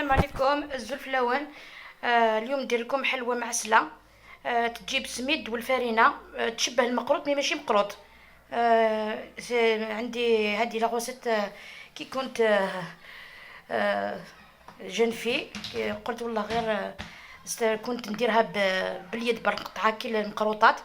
السلام عليكم الزلفلاوين. اليوم ندير لكم حلوه معسله. تجيب السميد والفرينه. تشبه المقروط مي ماشي مقروط. عندي هذه لا غوسيت. كي كنت جون في قلت والله غير كنت نديرها باليد بالقطعه كي المقروطات.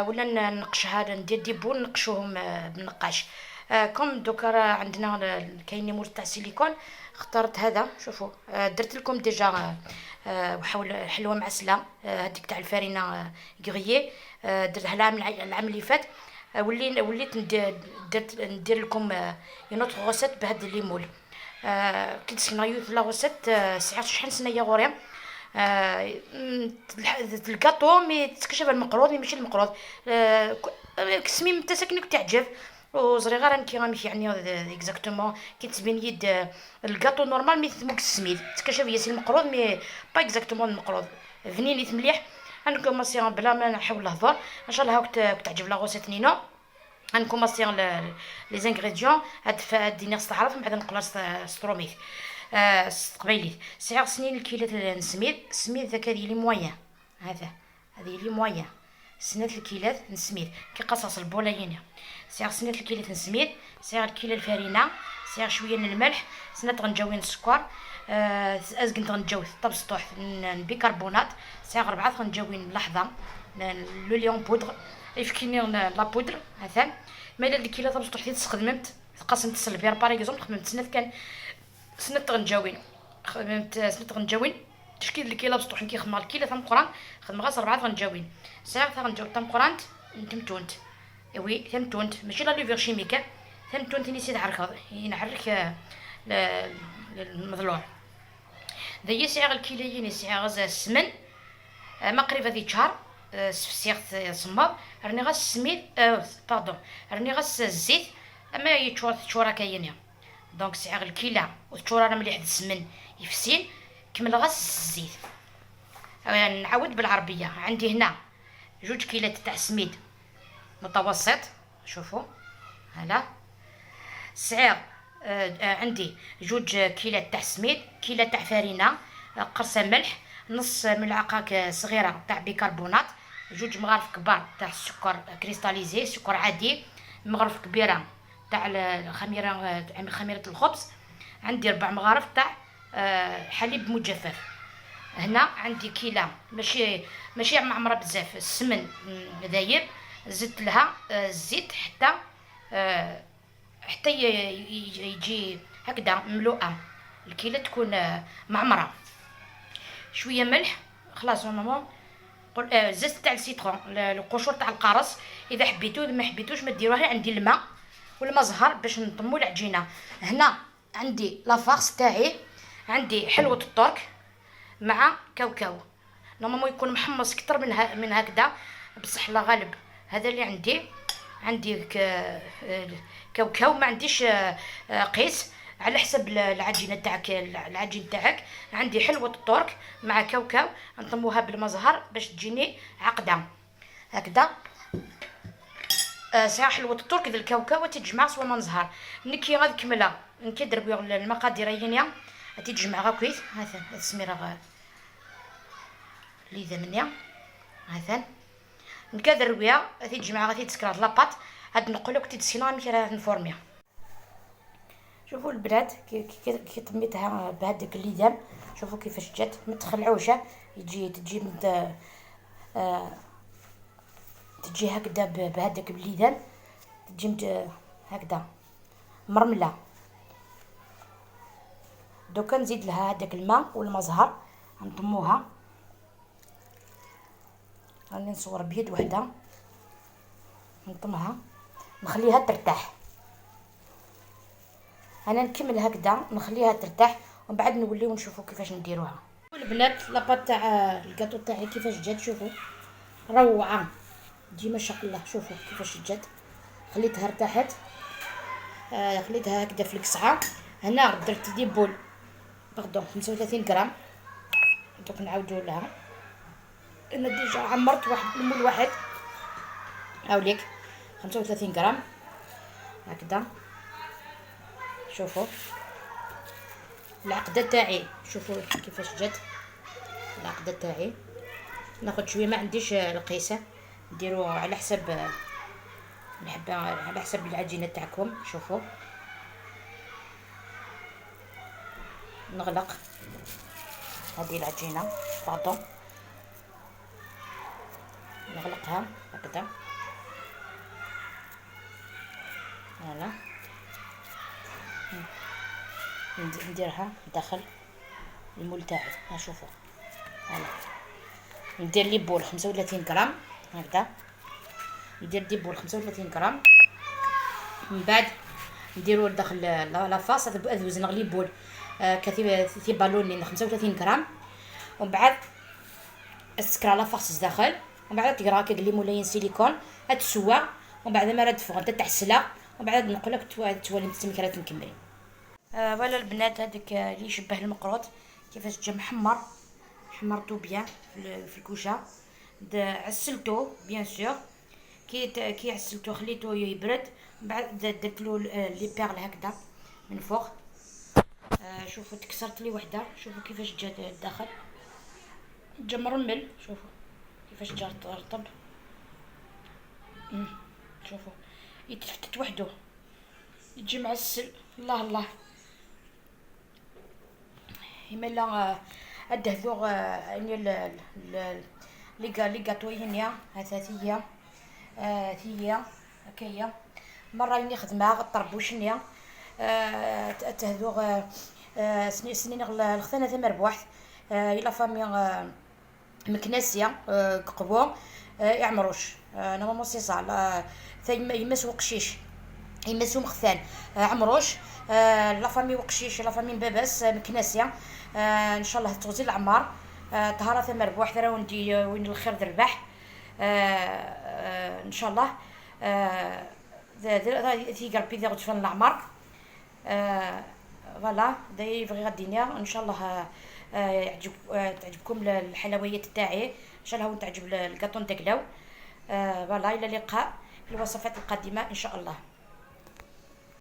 ولا نقشها ندير ديبون نقشوهم بالنقاش. كم دوكا راه عندنا كاين مول تاع سيليكون. اخترت هذا شوفوا. درت لكم ديجا وحول حلوه معسله. هذيك تاع الفارينه غريي. درتها العام اللي فات. وليت ندير لكم اون غوسيت بهاد لي مول. كي تسنايو لا غوسيت ساعات شحال سنيه غوريا. الكاطو مي تكشف المقروض مي ماشي المقروض. كسميم تسكنك تعجب وزري غير انكي غامي يعني اكزاكتومون كي تبين يد الكاطو نورمال مي ثمك السميد تكشف ياسي المقروض مي با اكزاكتومون المقروض فنينيت مليح. غنكوماسي بلا ما نحاول الهضر ان شاء الله هاك تعجب لا غوسيت نينو. غنكوماسي لي زانغريديون هاد دينيغ تعرف من بعد نقلر ستروميت. قبيليت سعر سنين الكيلات السميد ذاك هذه لي موين. هذه لي موين سنات الكيلات نسميد كي قصص البولايين. سعر سنات الكيلات نسميد سعر الكيلة الفرينة سعر شويه من الملح سنات غنجاوين السكر. ازكنت غنجاوي طب سطوح بيكربونات سعر 4 غنجاوين لحظه لو ليون بودر يفكيني لا بودر مثلا. ما الا الكيلة طب سطوح تستخدمت قسمت السلفير باغ خدمت سنات كان سنت غنجاوين خدمت سنت غنجاوين تشكيل الكيلة بسطوح كي خدمه الكيلة ثم قران خدمه غاس 4 غنجاوين ساعه غنجاوب ثم قران تمتونت. وي تمتونت ماشي لا ليفير شيميكا تمتونت ني سيد عركض ينعرك المضلوع ذي ساعه الكيليين ساعه غاز السمن ما قريبه ذي شهر سفسيغ صماد راني غاس السميد باردون راني غاس الزيت اما يتشورا كاينه دونك سعر الكيلة وتشورا مليح السمن يفسين كمل غاس الزيت. نعاود بالعربيه عندي هنا 2 كيلات تاع سميد متوسط شوفوا هلا سعر. عندي 2 كيلات تاع سميد كيلة تاع فرينه قرصه ملح نص ملعقه صغيره تاع بيكربونات 2 مغارف كبار تاع السكر كريستاليزي سكر عادي مغرف كبيره تاع خميره الخبز. عندي 4 مغارف تاع حليب مجفف. هنا عندي كيلة ماشي معمره بزاف السمن ذايب زدت لها الزيت حتى يجي هكذا مملوءه الكيلة تكون معمره. شويه ملح خلاص نورمالمون. زيت تاع السيترون القشور تاع القرص اذا حبيتو ما حبيتوش ما ديروها. عندي الماء والماء زهر باش نطمو العجينه. هنا عندي لافارس تاعي عندي حلوه الترك مع كاوكاو نورمالمون يكون محمص اكثر من هكذا بصح لا غالب هذا اللي عندي كاوكاو ما عنديش قيس على حسب العجينه تاعك العجين تاعك. عندي حلوه الترك مع كاوكاو نطموها بالمزهر باش تجيني عقده هكذا. ساعه حلوه الترك ذا الكاوكاو تتجمع سوا منزهر نكي غاد كملها نكي دربيو المقادير هينيا تتجمع غاكويت هذا السميره اللي ذمنيا هذا نكادر بها تتجمع غادي تسكر لاباط هاد نقولك تتسينا مي راه نفورميها. شوفوا البنات كي طميتها بهذاك الليدان شوفوا كيفاش جات ما تخلعوش تجي تجي هكذا بهذاك الليدان تجي هكذا مرمله. دوكا نزيد لها هذاك الماء والمزهر نضموها. راني نصور بيد وحده نطمها نخليها ترتاح. انا نكمل هكذا نخليها ترتاح ومن بعد نوليو نشوفوا كيفاش نديروها. البنات لاباط تاع الكاطو تاعي كيفاش جات شوفوا روعه تجي ما شاء الله. شوفوا كيفاش جات خليتها ارتاحت. خليتها هكذا في الكسعه. هنا درت ديبول باردون 35 غرام دوك نعاودو لها. انا ديجا عمرت واحد المول واحد هاوليك 35 غرام هكذا شوفوا العقده تاعي شوفوا كيفاش جات العقده تاعي. ناخذ شويه، ما عنديش القيسه، نديرو على حسب الحبه، على حسب العجينه تاعكم. شوفوا نغلق هذه العجينه، باردون، نغلقها هكذا. فوالا نديرها داخل المول تاعي. ها شوفوا، فوالا ندير لي بول 35 غرام هكذا، ندير دي بول 35 غرام. من بعد نديرو داخل لاصاص، ادوز نغلي بول كثير في بالونين 35 غرام. ومن بعد السكر لاصاص داخل، ومن بعد تقرا كقلي مولاين سيليكون تسوى، ومن بعد ما راد فوق تحسلا، ومن بعد نقول لك تولي متسمكرات نكملي. فوالا البنات، هذاك اللي يشبه المقروط كيفاش جا محمر، حمرتو بيان في الكوشه، عسلتو بيان سور. كي عسلتو خليتو يبرد، من بعد درتلو لي بيرل هكذا من فوق. شوفوا تكسرت لي وحده، شوفوا كيفاش جا الداخل، جا مرمل. شوفوا كيفاش جا رطب. شوفوا يتفتت وحده، يجي معسل. الله الله يملا الدهذوغ يعني لي غاتوين يا هثاثيه ثيه هكايا. مره راني خدمه الطربوشنيا تهذوغ سنين الخثانه ثم ربواح الى فامي مكناسيه قبو يعمروش نورمالمون سي صا يمس وقشيش، يمسو مخثان عمروش لا فامي وقشيش، لا فامي باباس مكناسيه. ان شاء الله توزي العمار طهاره ثم ربواح ثرا وندي وين الخير ذربح ان شاء الله. ذي قربي ذي غتفن العمر. فوالا داي بغي غادي ان شاء الله تعجبكم الحلويات تاعي، ان شاء الله تعجب الكاطون داكلاو. فوالا الى اللقاء في الوصفات القادمه ان شاء الله.